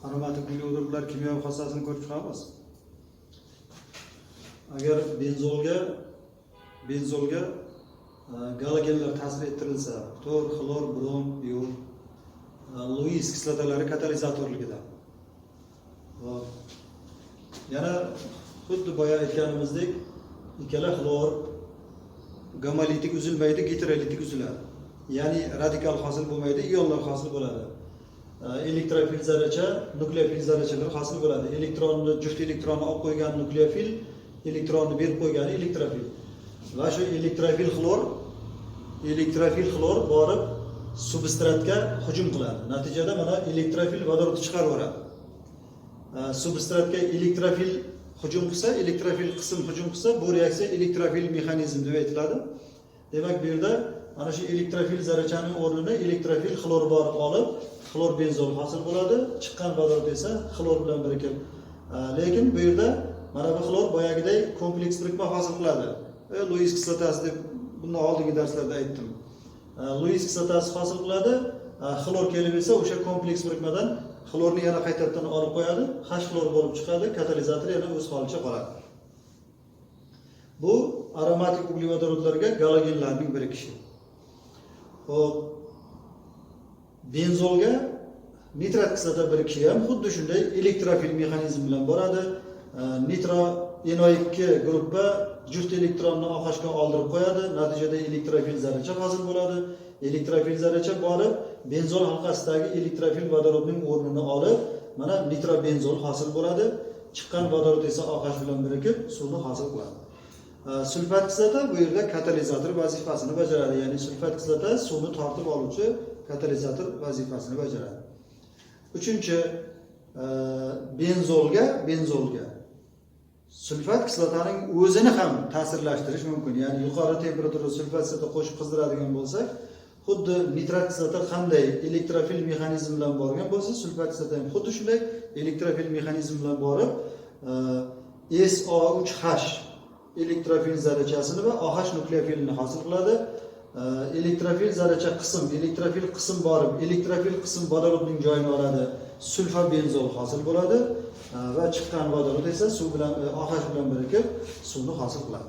aromatik uglevodorodlar kimyoviy xossasini ko'rib chiqamiz. Agar benzolga galogenlar ta'sir ettirilsa, ftor, xlor, brom, ion, Lewis kislotalari katalizatorligida. Yana xuddi boya aytganimizdek, ikkala xlor gamolitik uzilmaydi, heterolitik uziladi. Ya'ni radikal hosil bo'lmaydi, ionlar hosil bo'ladi. Elektrofil zarracha, nukleofil zarrachalar hosil bo'ladi. Juft elektronni olib qo'ygan nukleofil, elektronni berib qo'ygani elektrofil. Va shu elektrofil xlor borib substratga hujum qiladi. Natijada mana elektrofil vodorod chiqaraveradi. Substratga elektrofil hujum qilsa, elektrofil qism hujum qilsa, bu reaksiya elektrofil mexanizm deb aytiladi. Demak, bu yerda mana shu elektrofil zarrachaning o'rnini elektrofil xlor borib olib, xlor benzol hosil bo'ladi. Chiqqan vodorod esa xlor bilan birikib. Lekin bu yerda mana bu xlor boyagiday kompleks birikma hosil qiladi. Lewis kislotasi deb bundan oldingi darslarda aytdim. Lewis kislotasi hosil qiladi. Xlor kelib esa o'sha kompleks birikmadan xlorni yana qaytadan olib qo'yadi, H xlor bo'lib chiqadi, katalizator yana o'z holicha qoladi. Bu aromatik uglevodorodlarga galogenlarning birikishi. Xo'p, benzolga nitrat kislota birikishi ham xuddi shunday elektrofil mexanizm bilan boradi. Nitro NO2 guruhi juft elektronni OH ga oldirib qo'yadi, natijada elektrofil zarracha hosil bo'ladi. Elektrofil zarracha borib benzol halqasidagi elektrofil vodorodning o'rnini olib, mana nitrobenzol hosil bo'ladi. Chiqqan vodorod esa OH bilan birikib suvni hosil qiladi. Sulfat kislota bu yerda katalizator vazifasini bajaradi. Ya'ni sulfat kislota suvni tortib oluvchi katalizator vazifasini bajaradi. Uchinchi, benzolga sulfat kislotaning o'zini ham ta'sirlashtirish mumkin. Ya'ni yuqori temperaturada sulfat kislota qo'shib qizdiradigan bo'lsak, xuddi nitrat kislota qanday elektrofil mexanizm bilan borgan bo'lsa, sulfat kislota ham xuddi shunday elektrofil mexanizm bilan borib, SO3H elektrofil zarrachasini va OH nukleofilini hosil qiladi. Elektrofil zarracha elektrofil qism borib, elektrofil qism vodorodning joyini oladi. Sulfobenzol hosil bo'ladi va chiqqan vodorod esa suv bilan OH bilan birikib suvni hosil qiladi.